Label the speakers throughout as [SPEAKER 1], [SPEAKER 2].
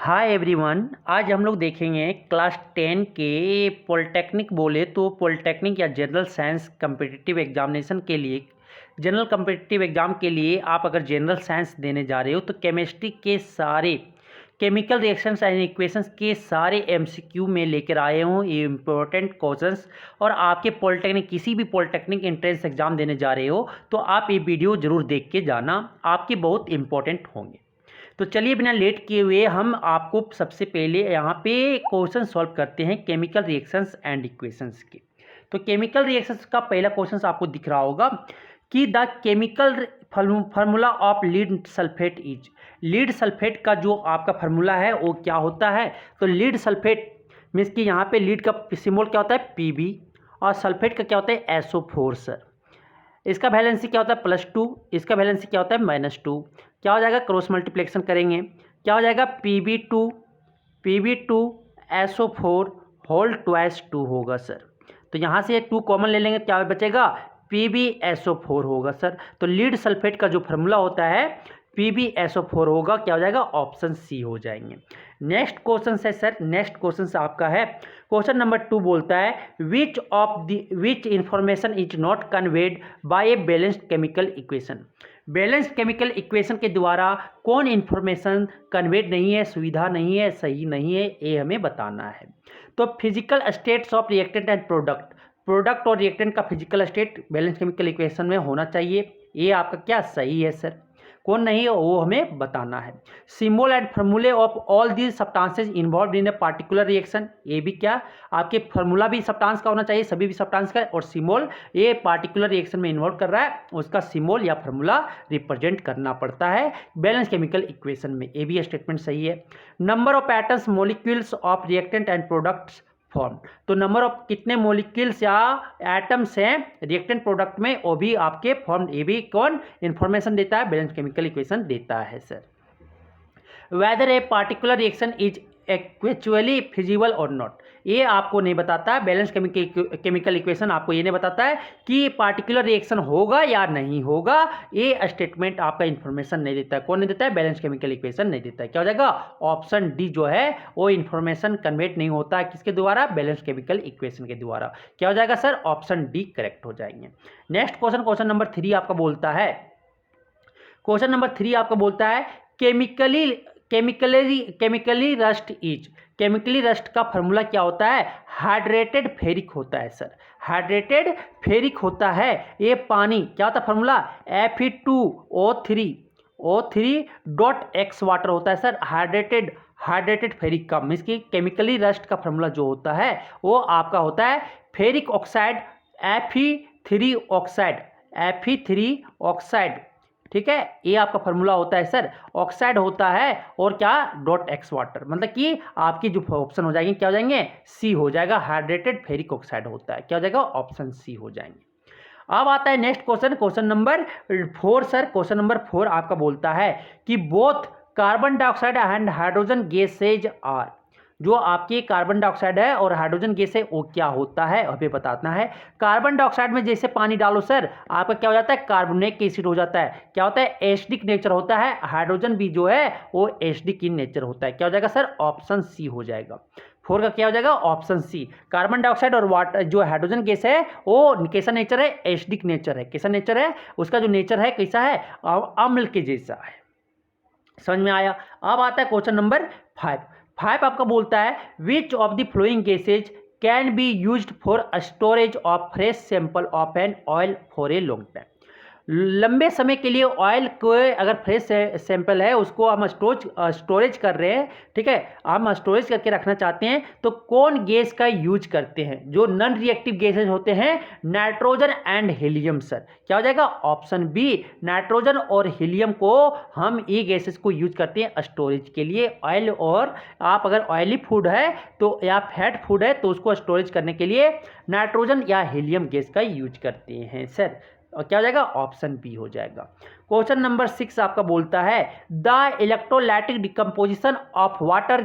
[SPEAKER 1] Hi everyone. आज हम लोग देखेंगे क्लास 10 के पॉलिटेक्निक बोले तो पॉलिटेक्निक या जनरल साइंस कम्पिटिटिव एग्जामिनेशन के लिए जनरल कम्पिटिटिव एग्ज़ाम के लिए आप अगर जनरल साइंस देने जा रहे हो तो केमिस्ट्री के सारे केमिकल रिएक्शंस एंड इक्वेशंस के सारे एमसीक्यू में लेकर आए हूँ ये इम्पोर्टेंट क्वेश्चंस। और आपके पॉलिटेक्निक किसी भी पॉलिटेक्निक एंट्रेंस एग्ज़ाम देने जा रहे हो तो आप ये वीडियो ज़रूर देख के जाना, आपके बहुत इंपॉर्टेंट होंगे। तो चलिए बिना लेट किए हुए हम आपको सबसे पहले यहाँ पे क्वेश्चन सॉल्व करते हैं केमिकल रिएक्शंस एंड इक्वेशंस के। तो केमिकल रिएक्शंस का पहला क्वेश्चन आपको दिख रहा होगा कि the chemical formula of lead sulphate is. Lead sulphate का जो आपका फार्मूला है वो क्या होता है? तो लीड सल्फेट मीन्स कि यहाँ पे लीड का सिंबल क्या होता है? Pb, और सल्फेट का क्या होता है? SO4 sir. इसका वैलेंसी क्या होता है? +2। इसका वैलेंसी क्या होता है? -2। क्या हो जाएगा? क्रॉस मल्टीप्लिकेशन करेंगे, क्या हो जाएगा? Pb2 SO4 होल ट्वाइस 2 होगा सर। तो यहाँ से 2 कॉमन ले लेंगे, क्या बचेगा? PbSO4 होगा सर। तो लीड सल्फेट का जो फार्मूला होता है PbSO4 होगा, क्या हो जाएगा? ऑप्शन सी हो जाएंगे। नेक्स्ट क्वेश्चन है सर, नेक्स्ट क्वेश्चन आपका है क्वेश्चन नंबर 2 बोलता है which information is not conveyed by a balanced chemical equation. Balanced chemical equation के द्वारा कौन इंफॉर्मेशन कन्वेड नहीं है, सुविधा नहीं है, सही नहीं है, ये हमें बताना है। तो physical states of reactant and product और रिएक्टेंट का physical state balance chemical equation में होना चाहिए, ये आपका क्या सही है सर? कौन नहीं है वो हमें बताना है। सिंबल एंड फार्मूले of all these substances involved in A particular reaction, ये भी क्या आपके फार्मूला भी सब्सटेंस का होना चाहिए, सभी भी सब्सटेंस का, और सिंबल ये पार्टिकुलर रिएक्शन में इन्वॉल्व कर रहा है उसका सिंबल या फार्मूला रिप्रेजेंट करना पड़ता है बैलेंस केमिकल इक्वेशन में, ये भी स्टेटमेंट सही है। Number of atoms molecules of reactant and products form, तो नंबर ऑफ कितने मॉलिक्यूल्स या एटम्स हैं रिएक्टेंट प्रोडक्ट में वो भी आपके फॉर्म, ये भी कौन इंफॉर्मेशन देता है? बैलेंस केमिकल इक्वेशन देता है sir. Whether a particular reaction is actually feasible और नॉट, ये आपको नहीं बताता है। बैलेंस केमिकल इक्वेशन आपको ये नहीं बताता है कि पार्टिकुलर रिएक्शन होगा या नहीं होगा, ये स्टेटमेंट आपका इंफॉर्मेशन नहीं देता है। कौन नहीं देता है? बैलेंस केमिकल इक्वेशन नहीं देता है। क्या हो जाएगा? ऑप्शन डी जो है वो इंफॉर्मेशन कन्वेट नहीं होता है, किसके द्वारा? बैलेंस केमिकल इक्वेशन के द्वारा। क्या हो जाएगा सर? ऑप्शन डी करेक्ट हो जाएंगे। नेक्स्ट क्वेश्चन, क्वेश्चन नंबर 3 आपका बोलता है, क्वेश्चन नंबर 3 आपका बोलता है chemically rust is. Chemically rust का फार्मूला क्या होता है? हाइड्रेटेड फेरिक होता है सर, हाइड्रेटेड फेरिक होता है। ये पानी क्या होता है फार्मूला? Fe2O3.X वाटर होता है सर। हाइड्रेटेड फेरिक का मीन्स कि केमिकली रस्ट का फार्मूला जो होता है वो आपका होता है फेरिक ऑक्साइड Fe3 ऑक्साइड, ठीक है, ये आपका फार्मूला होता है सर। ऑक्साइड होता है और क्या? .X वाटर, मतलब कि आपकी जो ऑप्शन हो जाएंगे क्या हो जाएंगे? सी हो जाएगा, हाइड्रेटेड फेरिक ऑक्साइड होता है। क्या हो जाएगा? ऑप्शन सी हो जाएंगे। अब आता है next question, question number 4 sir. Question number 4 आपका बोलता है कि both carbon dioxide and hydrogen gases are, जो आपकी कार्बन डाइऑक्साइड है और हाइड्रोजन गैस है वो क्या होता है हमें बताना है। कार्बन डाइऑक्साइड में जैसे पानी डालो सर आपका क्या हो जाता है? कार्बोनिक एसिड हो जाता है। क्या होता है? एसिडिक नेचर होता है। हाइड्रोजन भी जो है वो एसिडिक इन नेचर होता है। क्या हो जाएगा सर? ऑप्शन सी हो जाएगा। 4 का क्या हो जाएगा? Option C. कार्बन डाइऑक्साइड और वाटर जो हाइड्रोजन गैस है वो कैसा नेचर है? एसिडिक नेचर है। कैसा नेचर है उसका? जो नेचर है कैसा है? अम्ल के जैसा है। समझ में आया? अब आता है क्वेश्चन नंबर 5 आपका बोलता है विच of the flowing gases can be used for storage of fresh sample of an oil for a long time. लंबे समय के लिए ऑयल को अगर फ्रेश सैंपल है उसको हम स्टोरेज कर रहे हैं, ठीक है, हम स्टोरेज करके रखना चाहते हैं तो कौन गैस का यूज करते हैं? जो नॉन रिएक्टिव गैसेज होते हैं नाइट्रोजन एंड हीलियम सर। क्या हो जाएगा? ऑप्शन बी, नाइट्रोजन और हीलियम को हम ये गैसेज को यूज करते हैं स्टोरेज के लिए। ऑयल, और आप अगर ऑयली फूड है तो या फैट फूड है तो उसको स्टोरेज करने के लिए नाइट्रोजन या हीलियम गैस का यूज करते हैं सर। और क्या हो जाएगा? ऑप्शन बी हो जाएगा। क्वेश्चन नंबर 6 आपका बोलता है the electrolytic decomposition of water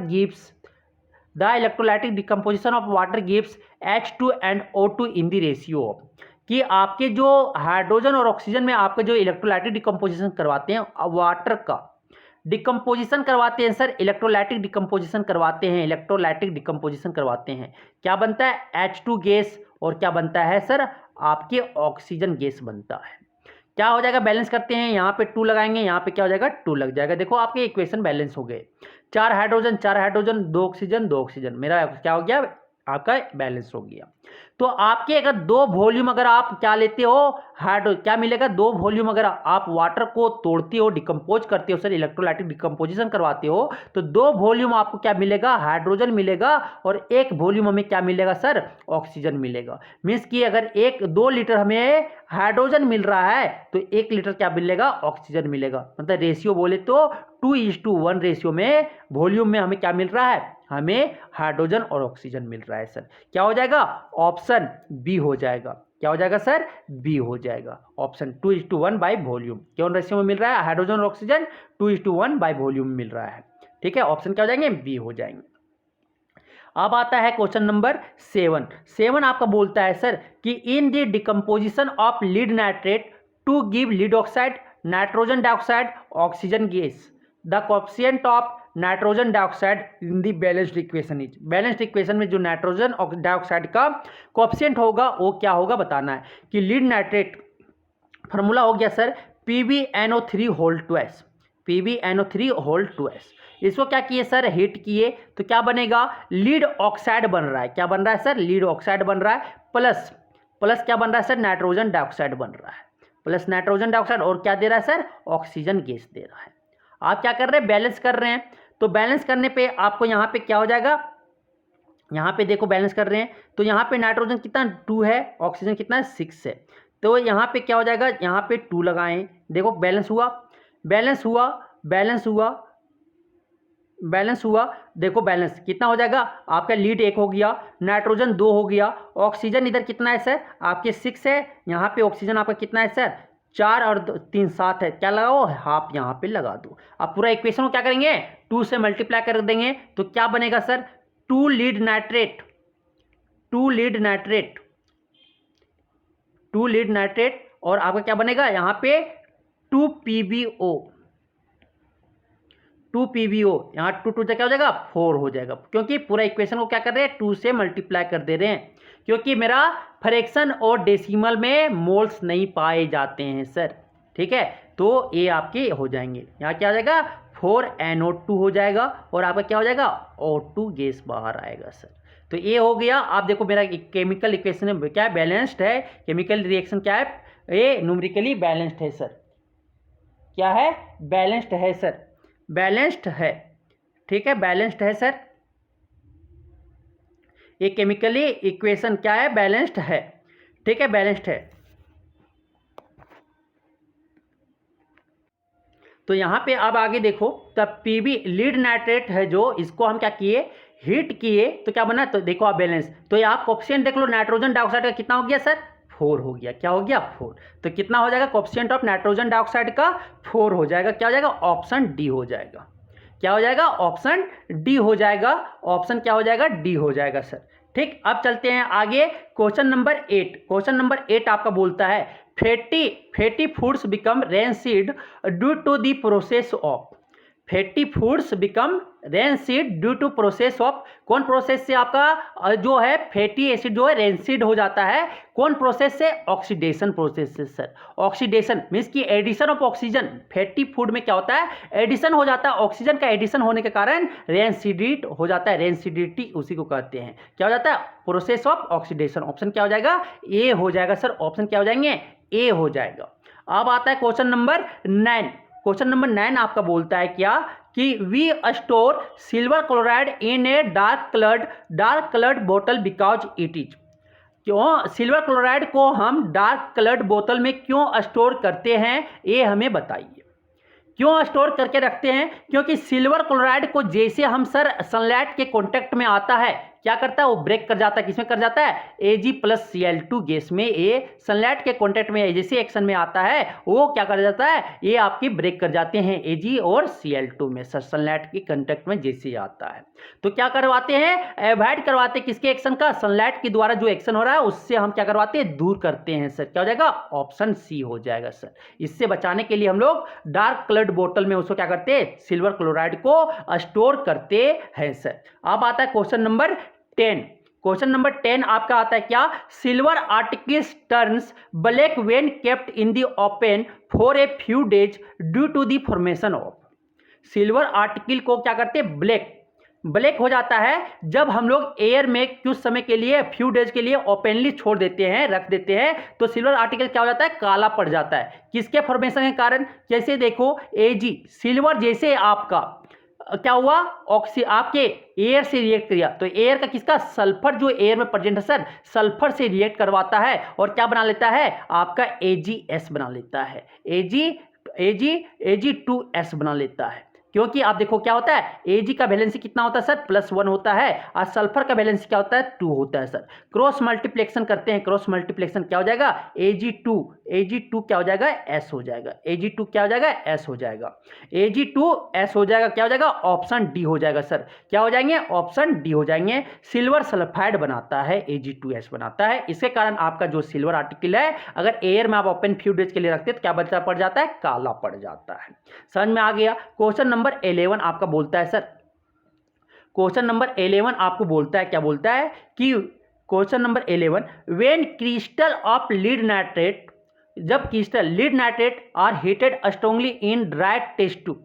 [SPEAKER 1] gives H2 and O2 in the ratio of, कि आपके जो हाइड्रोजन और ऑक्सीजन में आपका जो इलेक्ट्रोलाइटिक डिकम्पोजिशन करवाते हैं वाटर का, डिकम्पोजिशन करवाते हैं सर, इलेक्ट्रोलाइटिक डिकम्पोजिशन करवाते हैं, इलेक्ट्रोलाइटिक डिकम्पोजिशन करवाते हैं। क्या बनता है? H2 गैस, और क्या बनता है सर? आपके ऑक्सीजन गैस बनता है। क्या हो जाएगा? बैलेंस करते हैं, यहाँ पे 2 लगाएंगे, यहाँ पे क्या हो जाएगा? 2 लग जाएगा। देखो आपके इक्वेशन बैलेंस हो गए। 4 हाइड्रोजन 4 हाइड्रोजन 2 ऑक्सीजन 2 ऑक्सीजन, मेरा क्या हो गया? आपका बैलेंस हो गया। तो आपके अगर 2 वॉल्यूम अगर आप क्या लेते हो हाइड्रो, क्या मिलेगा? 2 वॉल्यूम अगर आप वाटर को तोड़ते हो, डिकम्पोज करते हो सर, इलेक्ट्रोलाइटिक डिकम्पोजिशन करवाते हो, तो 2 वॉल्यूम आपको क्या मिलेगा? हाइड्रोजन मिलेगा, और 1 वॉल्यूम हमें क्या मिलेगा सर? ऑक्सीजन मिलेगा। मीन्स कि अगर 2 लीटर हमें हाइड्रोजन मिल रहा है तो 1 लीटर क्या मिलेगा? ऑक्सीजन मिलेगा। मतलब रेशियो बोले तो 2:1 रेशियो में वॉल्यूम में हमें क्या मिल रहा है? हमें हाइड्रोजन और ऑक्सीजन मिल रहा है सर। क्या हो जाएगा? ऑप्शन बी हो जाएगा। क्या हो जाएगा सर? बी हो जाएगा। ऑप्शन 2:1 बाई वॉल्यूम कौन रेशियो में मिल रहा है? हाइड्रोजन और ऑक्सीजन 2:1 बाई वॉल्यूम मिल रहा है। ठीक है, ऑप्शन क्या हो जाएंगे? बी हो जाएंगे। अब आता है क्वेश्चन नंबर 7 आपका बोलता है सर कि in the decomposition of lead nitrate to give lead oxide, nitrogen dioxide, oxygen gas, the coefficient of nitrogen dioxide in the balanced equation is. Balanced equation में जो नाइट्रोजन डाइऑक्साइड का coefficient होगा वो क्या होगा बताना है। कि लीड नाइट्रेट फार्मूला हो गया sir PbNO3 whole 2s, PbNO3 whole 2s। इसको क्या किए सर? हीट किए तो क्या बनेगा? लीड ऑक्साइड बन रहा है। क्या बन रहा है सर? लीड ऑक्साइड बन रहा है, प्लस प्लस क्या बन रहा है सर? नाइट्रोजन डाइऑक्साइड बन रहा है, प्लस नाइट्रोजन डाइऑक्साइड, और क्या दे रहा है सर? ऑक्सीजन गैस दे रहा है। आप क्या कर रहे हैं? बैलेंस कर रहे हैं। तो बैलेंस करने पे आपको यहाँ पे क्या हो जाएगा? यहाँ पे देखो बैलेंस कर रहे हैं तो यहाँ पे नाइट्रोजन कितना? 2 है, ऑक्सीजन कितना है? 6 है। तो यहाँ पे क्या हो जाएगा? यहाँ पे 2 लगाएं, देखो बैलेंस हुआ, बैलेंस हुआ, बैलेंस हुआ, बैलेंस हुआ। देखो बैलेंस कितना हो जाएगा? आपका लीड 1 हो गया, नाइट्रोजन 2 हो गया, ऑक्सीजन इधर कितना है सर? आपके 6 है। यहाँ पे ऑक्सीजन आपका कितना है सर? 4 और 3 7 है। क्या लगाओ? हाफ यहाँ पे लगा दो। अब पूरा इक्वेशन को क्या करेंगे? 2 से मल्टीप्लाई कर देंगे तो क्या बनेगा sir? 2 lead nitrate, 2 lead nitrate, 2 lead nitrate, और आपका क्या बनेगा यहाँ पे? 2 PbO, 2 PbO। यहाँ 2 2 क्या हो जाएगा? 4 हो जाएगा, क्योंकि पूरा इक्वेशन को क्या कर रहे हैं? 2 से मल्टीप्लाई कर दे रहे हैं, क्योंकि मेरा फ्रैक्शन और डेसिमल में मोल्स नहीं पाए जाते हैं सर। ठीक है, तो ये आपके हो जाएंगे। यहाँ क्या हो जाएगा? 4NO2 हो जाएगा, और आपका क्या हो जाएगा? O2 गैस बाहर आएगा सर। तो ये हो गया। आप देखो मेरा केमिकल इक्वेशन क्या है? बैलेंस्ड है। केमिकल रिएक्शन क्या है? ये न्यूमेरिकली बैलेंस्ड है सर। क्या है? बैलेंस्ड है सर, बैलेंस्ड है। ठीक है, बैलेंस्ड है सर। ये केमिकली इक्वेशन क्या है? बैलेंस्ड है। ठीक है, बैलेंस्ड है। तो यहाँ पे अब आगे देखो, तब Pb लीड नाइट्रेट है जो, इसको हम क्या किए? हीट किए तो क्या बना? तो देखो आप बैलेंस, तो आप कोएफिशिएंट देख लो, नाइट्रोजन डाइऑक्साइड का कितना हो गया सर? 4 हो गया। क्या हो गया? 4। तो कितना हो जाएगा कोएफिशिएंट ऑफ नाइट्रोजन डाइऑक्साइड का? 4 हो जाएगा। क्या हो जाएगा? ऑप्शन डी हो जाएगा। क्या हो जाएगा? ऑप्शन डी हो जाएगा। ऑप्शन क्या हो जाएगा? डी हो जाएगा सर। ठीक, अब चलते हैं आगे। Question number 8। क्वेश्चन नंबर 8 आपका बोलता है fatty foods become rancid due to the process of, fatty foods become rancid due to process of, कौन प्रोसेस से आपका जो है फैटी एसिड जो है रेनसीड हो जाता है? कौन प्रोसेस से? ऑक्सीडेशन प्रोसेस से सर। ऑक्सीडेशन मीन्स की addition of oxygen. Fatty food में क्या होता है? एडिशन हो जाता है, ऑक्सीजन का एडिशन होने के कारण रेनसीडेट हो जाता है। रेनसीडिटी उसी को कहते हैं। क्या हो जाता है? Process of oxidation. ऑप्शन क्या हो जाएगा? ए हो जाएगा सर। ऑप्शन क्या हो जाएंगे? ए हो जाएगा। अब आता है क्वेश्चन नंबर 9। क्वेश्चन नंबर 9 आपका बोलता है क्या? कि we store silver chloride in a dark coloured बोतल बिकॉज इट इज। क्यों सिल्वर क्लोराइड को हम डार्क कलर्ड बोतल में क्यों स्टोर करते हैं? ये हमें बताइए। क्यों स्टोर करके रखते हैं? क्योंकि सिल्वर क्लोराइड को जैसे हम सर सनलाइट के कांटेक्ट में आता है, क्या करता है, वो ब्रेक कर जाता है। किसमें कर जाता है, Ag प्लस Cl2 गैस में ये सनलाइट के कॉन्टेक्ट में जैसे एक्शन में आता है वो क्या कर जाता है, ये आपकी ब्रेक कर जाते हैं Ag और Cl2 में सर, सनलाइट के कॉन्टेक्ट में जैसे आता है। तो क्या करवाते हैं, अवॉइड करवाते हैं किसके एक्शन का, सनलाइट के द्वारा जो एक्शन हो रहा है उससे हम क्या करवाते हैं, दूर करते हैं सर। क्या हो जाएगा, ऑप्शन सी हो जाएगा सर। इससे बचाने के लिए हम लोग डार्क कलर्ड बोतल में उसको क्या करते हैं, सिल्वर क्लोराइड को स्टोर करते हैं सर। अब आता है क्वेश्चन नंबर 10। क्वेश्चन नंबर 10 आपका आता है क्या, silver articles turns black when kept in the open for a few days due to the formation of. Silver article को क्या करते हैं, ब्लैक हो जाता है जब हम लोग एयर में कुछ समय के लिए, फ्यू डेज के लिए ओपनली छोड़ देते हैं, रख देते हैं, तो सिल्वर आर्टिकल क्या हो जाता है, काला पड़ जाता है। किसके फॉर्मेशन के कारण, जैसे देखो Ag सिल्वर जैसे आपका क्या हुआ, आपके एयर से रिएक्ट किया, तो एयर का किसका, सल्फर जो एयर में प्रेजेंट है सर, सल्फर से रिएक्ट करवाता है और क्या बना लेता है, आपका AgS बना लेता है, Ag2S बना लेता है। क्योंकि आप देखो क्या होता है, Ag का वैलेंसी कितना होता है सर, +1 होता है, और सल्फर का वैलेंसी क्या होता है, 2 होता है सर। क्रॉस मल्टीप्लेक्शन करते हैं, क्रॉस मल्टीप्लेक्शन क्या हो जाएगा, Ag2 क्या हो जाएगा, S हो जाएगा, Ag2 क्या हो जाएगा, S हो जाएगा, Ag2S हो जाएगा, क्या हो जाएगा, ऑप्शन डी हो जाएगा सर। क्या हो जाएंगे, ऑप्शन डी हो जाएंगे। सिल्वर सल्फाइड बनाता है, Ag2S बनाता है। इसके कारण आपका जो सिल्वर आर्टिकल है अगर एयर में आप ओपन फ्यू डेज के लिए रखते हैं तो क्या बचा पड़ जाता है, काला पड़ जाता है। समझ में आ गया। क्वेश्चन नंबर 11 आपका बोलता है सर, क्वेश्चन नंबर 11 आपको बोलता है, क्या बोलता है कि question number 11, when crystal of lead nitrate, जब crystal lead nitrate are heated strongly in dry test tube,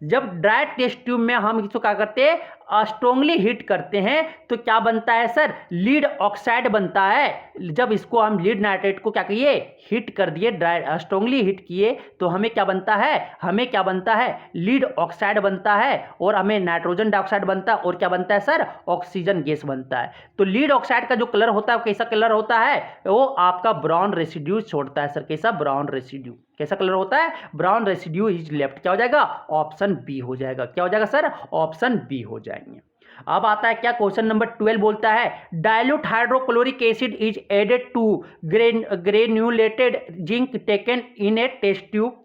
[SPEAKER 1] जब ड्राई टेस्ट ट्यूब में हम इसको क्या करते हैं, स्ट्रांगली हीट करते हैं तो क्या बनता है सर, लीड ऑक्साइड बनता है। जब इसको हम लीड नाइट्रेट को क्या किए, हीट कर दिए, ड्राई स्ट्रांगली हीट किए तो हमें क्या बनता है, हमें क्या बनता है, लीड ऑक्साइड बनता है और हमें नाइट्रोजन डाइऑक्साइड बनता है और क्या बनता है सर, ऑक्सीजन गैस बनता है। तो लीड ऑक्साइड का जो कलर होता है वो कैसा कलर होता है, वो आपका ब्राउन रेसिड्यू छोड़ता है सर। कैसा, ब्राउन रेसिड्यू, कैसा कलर होता है, ब्राउन रेसिड्यू इज लेफ्ट। क्या हो जाएगा, ऑप्शन बी हो जाएगा। क्या हो जाएगा सर, ऑप्शन बी हो जाएंगे। अब आता है क्या, क्वेश्चन नंबर 12 बोलता है, dilute hydrochloric acid is added to granulated zinc taken in a test tube.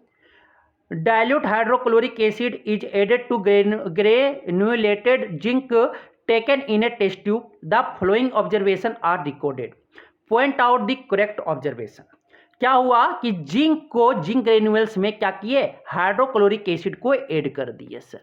[SPEAKER 1] Dilute hydrochloric acid is added to granulated zinc taken in a test tube. The following observation are recorded, point out the correct observation. क्या हुआ कि zinc granules में क्या किए, hydrochloric acid को add कर दिए sir.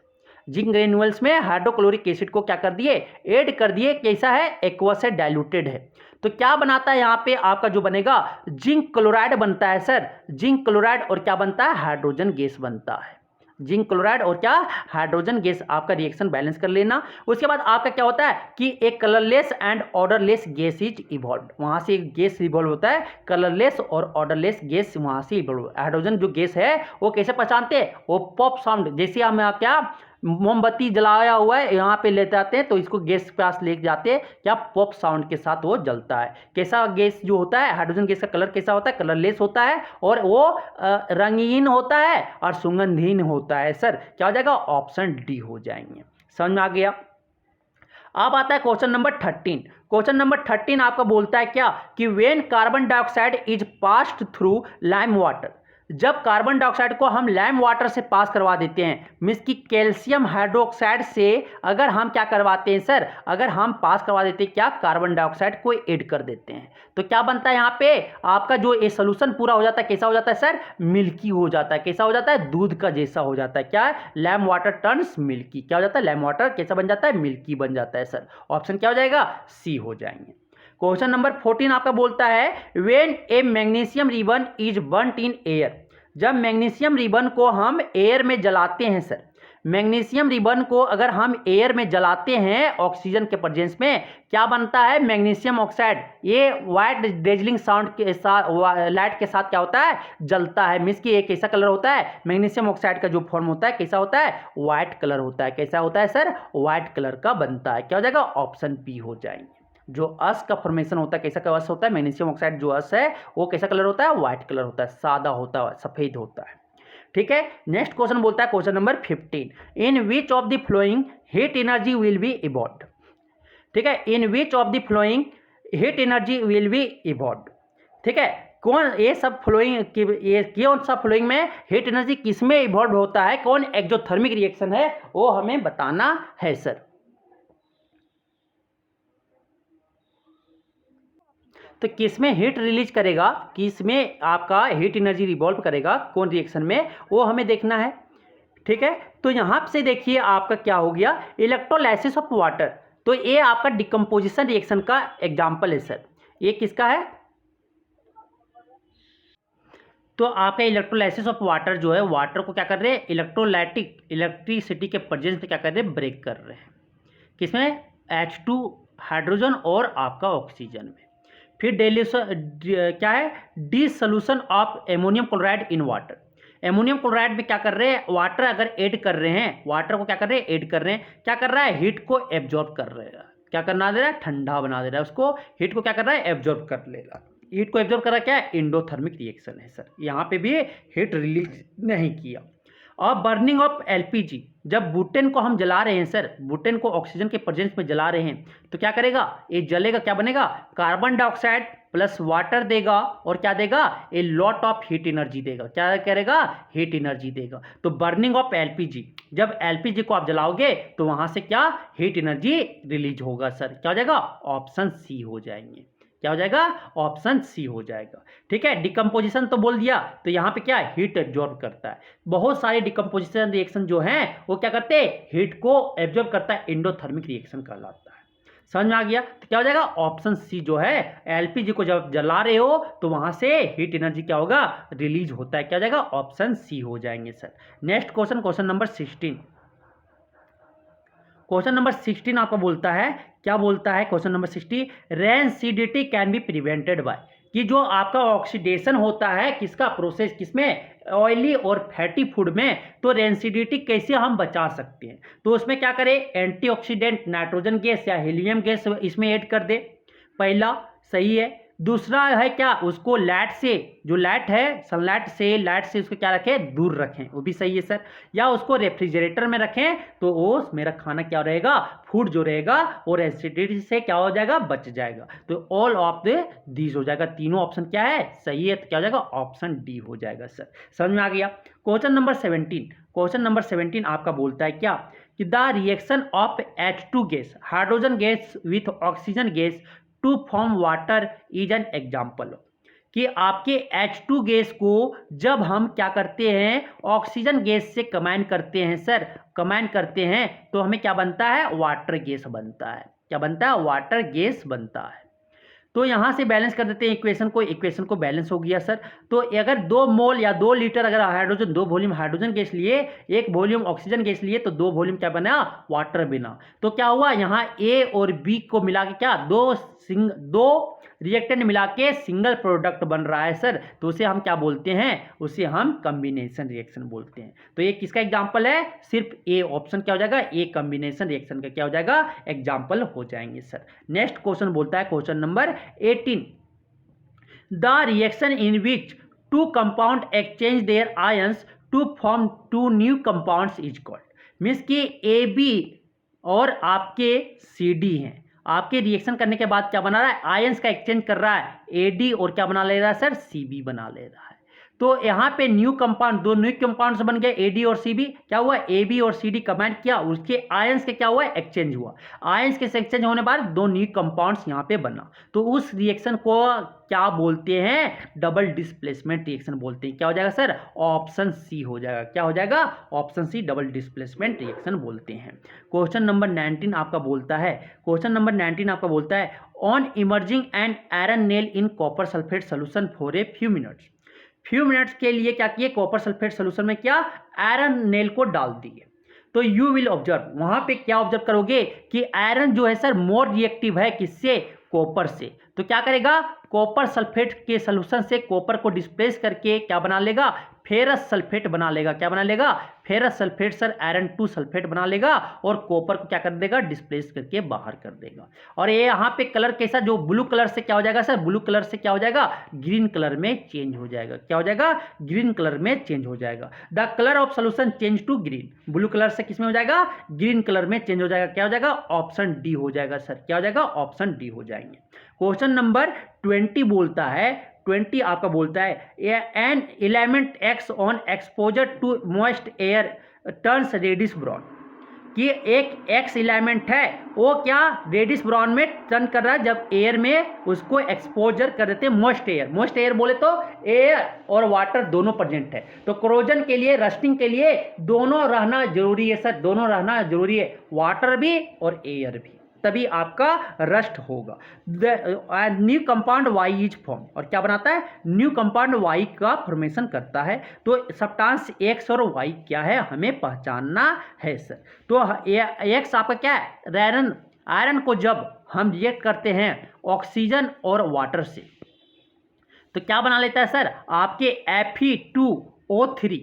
[SPEAKER 1] Zinc granules में हाइड्रोक्लोरिक एसिड को क्या कर दिए, ऐड कर दिए। कैसा है, एक्वस है, डाइल्यूटेड है। तो क्या बनाता है यहाँ पे आपका जो बनेगा, जिंक क्लोराइड बनता है सर। जिंक क्लोराइड और क्या बनता है, हाइड्रोजन गैस बनता है। जिंक क्लोराइड और क्या, हाइड्रोजन गैस, आपका रिएक्शन बैलेंस कर लेना। उसके बाद आपका क्या होता है कि एक colourless and odourless gas is evolve, वहां से एक गैस इवॉल्व होता है, कलरलेस और ऑर्डरलेस गैस वहां से इवॉल्व। हाइड्रोजन जो गैस है वो कैसे पहचानते हैं, वो पॉप साउंड, जैसे हम क्या मोमबत्ती जलाया हुआ है यहाँ पे ले जाते हैं तो इसको गैस के पास ले जाते हैं, क्या पॉप साउंड के साथ वो जलता है। कैसा गैस जो होता है, हाइड्रोजन गैस का कलर कैसा होता है, कलरलेस होता है और वो रंगीन होता है और सुगंधहीन होता है सर। क्या हो जाएगा, ऑप्शन डी हो जाएंगे। समझ में आ गया। अब आता है क्वेश्चन नंबर 13। क्वेश्चन नंबर 13 आपका बोलता है क्या कि when carbon dioxide is passed through lime water, जब कार्बन डाइऑक्साइड को हम लाइम वाटर से पास करवा देते हैं, मीन्स कि कैल्शियम हाइड्रोक्साइड से अगर हम क्या करवाते हैं सर, अगर हम पास करवा देते हैं क्या, कार्बन डाइऑक्साइड को ऐड कर देते हैं, तो क्या बनता है यहाँ पे आपका जो ये सोल्यूशन पूरा हो जाता है, कैसा हो जाता है सर, मिल्की हो जाता है। कैसा हो जाता है, दूध का जैसा हो जाता है। क्या, लाइम वाटर टर्न्स मिल्की। क्या हो जाता है, लाइम वाटर कैसा बन जाता है, मिल्की बन जाता है सर। ऑप्शन क्या हो जाएगा, सी हो जाएंगे। क्वेश्चन नंबर 14 आपका बोलता है, when A magnesium ribbon is burnt in air, जब मैग्नीशियम रिबन को हम एयर में जलाते हैं सर, मैग्नीशियम रिबन को अगर हम एयर में जलाते हैं ऑक्सीजन के प्रेजेंस में, क्या बनता है, मैग्नीशियम ऑक्साइड। ये वाइट डेजलिंग साउंड के साथ, लाइट के साथ क्या होता है, जलता है। मीन्स कि ये कैसा कलर होता है, मैग्नीशियम ऑक्साइड का जो फॉर्म होता है कैसा होता है, व्हाइट कलर होता है। कैसा होता है सर, व्हाइट कलर का बनता है। क्या हो जाएगा, ऑप्शन बी हो जाएंगे। जो अस का फॉर्मेशन होता है, कैसा का अस होता है, मैग्नीशियम ऑक्साइड जो अस है वो कैसा कलर होता है, व्हाइट कलर होता है, सादा होता है, सफेद होता है। ठीक है। नेक्स्ट क्वेश्चन बोलता है question number 15, in which of the following heat energy will be evolved. ठीक है, in which of the following heat energy will be evolve, ठीक है, कौन ये सब फ्लोइंग ये कौन सा फ्लोइंग में हीट एनर्जी किस में इवॉल्व होता है, कौन एक्सोथर्मिक रिएक्शन है वो हमें बताना है सर। तो किस में हीट रिलीज करेगा, किस में आपका हीट एनर्जी रिवॉल्व करेगा, कौन रिएक्शन में, वो हमें देखना है, ठीक है। तो यहाँ से देखिए आपका क्या हो गया, इलेक्ट्रोलाइसिस ऑफ वाटर, तो ये आपका डिकम्पोजिशन रिएक्शन का एग्जाम्पल है सर। ये किसका है, तो आपका इलेक्ट्रोलाइसिस ऑफ वाटर जो है, वाटर को क्या कर रहे हैं, इलेक्ट्रिसिटी के प्रेजेंस में क्या कर रहे हैं, ब्रेक कर रहे हैं, किसमें, H2 हाइड्रोजन और आपका ऑक्सीजन में। फिर क्या है, dissolution of ammonium chloride in water, ammonium chloride में क्या कर रहे हैं, वाटर अगर ऐड कर रहे हैं, वाटर को क्या कर रहे हैं, ऐड कर रहे हैं, क्या कर रहा है, हीट को एब्जॉर्ब कर रहे हैं, क्या करना दे रहा है, ठंडा बना दे रहा है उसको, हीट को क्या कर रहा है, एब्जॉर्ब कर लेगा, हीट को एब्जॉर्ब कर रहा है, क्या है, एंडोथर्मिक रिएक्शन है सर, यहाँ पे भी हीट रिलीज नहीं किया। और बर्निंग ऑफ एलपीजी, जब बुटेन को हम जला रहे हैं सर, बुटेन को ऑक्सीजन के प्रेजेंस में जला रहे हैं, तो क्या करेगा, ये जलेगा, क्या बनेगा, कार्बन डाइऑक्साइड प्लस वाटर देगा, और क्या देगा, a lot of heat energy देगा, क्या करेगा, हीट एनर्जी देगा। तो बर्निंग ऑफ एलपीजी, जब एलपीजी को आप जलाओगे तो वहां से क्या, हीट एनर्जी रिलीज होगा सर, क्या हो जाएगा, ऑप्शन सी हो जाएंगे, क्या हो जाएगा, ऑप्शन सी हो जाएगा, ठीक है। डिकम्पोजिशन तो बोल दिया, तो यहाँ पे क्या है, हीट एब्जॉर्ब करता है, बहुत सारे डिकम्पोजिशन रिएक्शन जो हैं वो क्या करते हैं, हीट को एब्जॉर्ब करता है, एंडोथर्मिक रिएक्शन कहलाता है। समझ में आ गया, तो क्या हो जाएगा, ऑप्शन सी जो है, एलपीजी को जब जला रहे हो तो वहां से हीट एनर्जी क्या होगा, रिलीज होता है, क्या हो जाएगा, ऑप्शन सी हो जाएंगे sir. Next question, question number 16, question number 16 आपको बोलता है, क्या बोलता है question number 60, rancidity can be prevented by, कि जो आपका ऑक्सीडेशन होता है किसका, प्रोसेस किसमें, ऑयली और फैटी फूड में, तो रेंसिडिटी कैसे हम बचा सकते हैं, तो उसमें क्या करें, एंटीऑक्सीडेंट नाइट्रोजन गैस या हीलियम गैस इसमें ऐड कर दे, पहला सही है। दूसरा है क्या, उसको लाइट से, जो लाइट है सनलाइट से, लाइट से उसको क्या रखें, दूर रखें, वो भी सही है सर। या उसको रेफ्रिजरेटर में रखें तो वो मेरा खाना क्या रहेगा, फूड जो रहेगा वो एसिडिटी से क्या हो जाएगा, बच जाएगा। तो ऑल ऑफ दीज हो जाएगा, तीनों ऑप्शन क्या है, सही है, तो क्या हो जाएगा, ऑप्शन डी हो जाएगा सर। समझ में आ गया। क्वेश्चन नंबर 17, क्वेश्चन नंबर 17 आपका बोलता है क्या, कि the reaction of H2 gas, hydrogen gas with oxygen gas to form water is an example, कि आपके H2 गैस को जब हम क्या करते हैं, ऑक्सीजन गैस से कंबाइन करते हैं सर, कंबाइन करते हैं तो हमें क्या बनता है, वाटर गैस बनता है, क्या बनता है, वाटर गैस बनता है। तो यहाँ से बैलेंस कर देते हैं इक्वेशन को, इक्वेशन को बैलेंस हो गया सर। तो अगर 2 मोल या 2 लीटर अगर हाइड्रोजन, 2 वॉल्यूम हाइड्रोजन गैस लिए, 1 वॉल्यूम ऑक्सीजन गैस लिए, तो 2 वॉल्यूम क्या बना, वाटर बना। तो क्या हुआ, यहाँ ए और बी को मिला के क्या, दो रिएक्टेंट मिला के सिंगल प्रोडक्ट बन रहा है सर, तो उसे हम क्या बोलते हैं, उसे हम कॉम्बिनेशन रिएक्शन बोलते हैं। तो ये किसका एग्जांपल है, सिर्फ ए ऑप्शन क्या हो जाएगा, ए कॉम्बिनेशन रिएक्शन का क्या हो जाएगा, एग्जांपल हो जाएंगे सर। नेक्स्ट क्वेश्चन बोलता है question number 18, the reaction in which 2 compound exchange there ions to form 2 new compounds is called, means कि ए बी और आपके सी डी हैं, आपके रिएक्शन करने के बाद क्या बना रहा है, आयंस का एक्सचेंज कर रहा है, एडी और क्या बना ले रहा है सर, सीबी बना ले रहा है। तो यहाँ पे न्यू कंपाउंड, 2 न्यू कंपाउंड्स बन गए, एडी और सीबी, क्या हुआ, एबी और सीडी कंबाइन किया, उसके आयंस के क्या हुआ, एक्सचेंज हुआ, आयंस के एक्सचेंज होने बाद 2 न्यू कंपाउंड्स यहाँ पे बना, तो उस रिएक्शन को क्या बोलते हैं, डबल डिस्प्लेसमेंट रिएक्शन बोलते हैं। क्या हो जाएगा सर, ऑप्शन सी हो जाएगा, क्या हो जाएगा, option C, double displacement reaction बोलते हैं। क्वेश्चन नंबर 19 आपका बोलता है, क्वेश्चन नंबर 19 आपका बोलता है, on emerging an iron nail in copper sulphate solution for a few minutes, few minutes के लिए क्या किए, कॉपर सल्फेट सोल्यूशन में क्या आयरन नेल को डाल दिए, तो यू विल ऑब्जर्व, वहां पे क्या ऑब्जर्व करोगे कि आयरन जो है सर मोर रिएक्टिव है, किससे, कॉपर से, तो क्या करेगा, कॉपर सल्फेट के सोल्यूशन से कॉपर को डिस्प्लेस करके क्या बना लेगा, फेरस सल्फेट बना लेगा। क्या बना लेगा? Ferrous sulphate sir iron 2 sulphate बना लेगा और कॉपर को क्या कर देगा? डिस्प्लेस करके बाहर कर देगा। और ये यहाँ पे कलर कैसा, जो ब्लू कलर से क्या हो जाएगा सर? ब्लू कलर से क्या हो जाएगा? ग्रीन कलर में चेंज हो जाएगा। क्या हो जाएगा? ग्रीन कलर में चेंज हो जाएगा। The colour of solution change to green. Blue colour से किस में हो जाएगा? ग्रीन कलर में चेंज हो जाएगा। क्या हो जाएगा? ऑप्शन डी हो जाएगा सर। क्या हो जाएगा? ऑप्शन डी हो जाएंगे। क्वेश्चन नंबर 20 बोलता है, 20 आपका बोलता है an element X on exposure to moist air turns reddish brown. कि एक एक्स एलिमेंट है वो क्या रेडिश ब्राउन में टर्न कर रहा है जब एयर में उसको एक्सपोजर कर देते हैं मॉइस्ट एयर। मॉइस्ट एयर बोले तो एयर और वाटर दोनों प्रेजेंट है। तो कोरोजन के लिए, रस्टिंग के लिए दोनों रहना जरूरी है सर, दोनों रहना जरूरी है, वाटर भी और एयर भी, तभी आपका रस्ट होगा। New compound Y is form. और क्या बनाता है? न्यू कंपाउंड वाई का फॉर्मेशन करता है। तो सब्सटेंस एक्स और वाई क्या है हमें पहचानना है सर। तो एक्स आपका क्या है? आयरन। आयरन को जब हम रिएक्ट करते हैं ऑक्सीजन और वाटर से तो क्या बना लेता है सर? आपके Fe2O3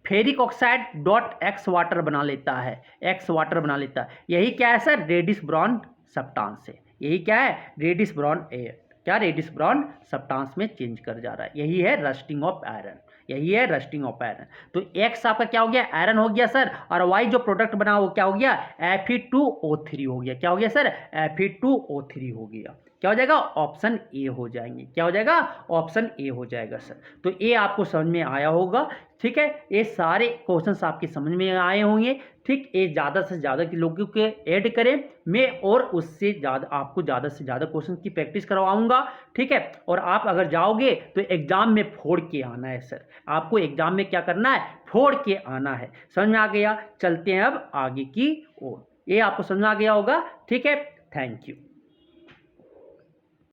[SPEAKER 1] ferric oxide dot x water बना लेता है, एक्स वाटर बना लेता है। यही क्या है सर? रेडिश ब्राउन सब्सटेंस है। यही क्या है? रेडिश ब्राउन एयर, क्या रेडिश ब्राउन सब्सटेंस में चेंज कर जा रहा है। यही है रस्टिंग ऑफ आयरन, यही है रस्टिंग ऑफ आयरन। तो एक्स आपका क्या हो गया? आयरन हो गया सर, और वाई जो प्रोडक्ट बना वो क्या हो गया? Fe2O3 हो गया। क्या हो गया सर? Fe2O3 हो गया। क्या हो जाएगा? ऑप्शन ए हो जाएंगे। क्या हो जाएगा? ऑप्शन ए हो जाएगा सर। तो ये आपको समझ में आया होगा, ठीक है। ये सारे क्वेश्चंस आपके समझ में आए होंगे, ठीक। ये ज़्यादा से ज़्यादा के लोगों के ऐड करें मैं, और उससे ज़्यादा आपको ज़्यादा से ज़्यादा क्वेश्चन की प्रैक्टिस करवाऊंगा, ठीक है। और आप अगर जाओगे तो एग्जाम में फोड़ के आना है सर। आपको एग्जाम में क्या करना है? फोड़ के आना है। समझ में आ गया? चलते हैं अब आगे की ओर। ये आपको समझ में आ गया होगा, ठीक है। Thank you.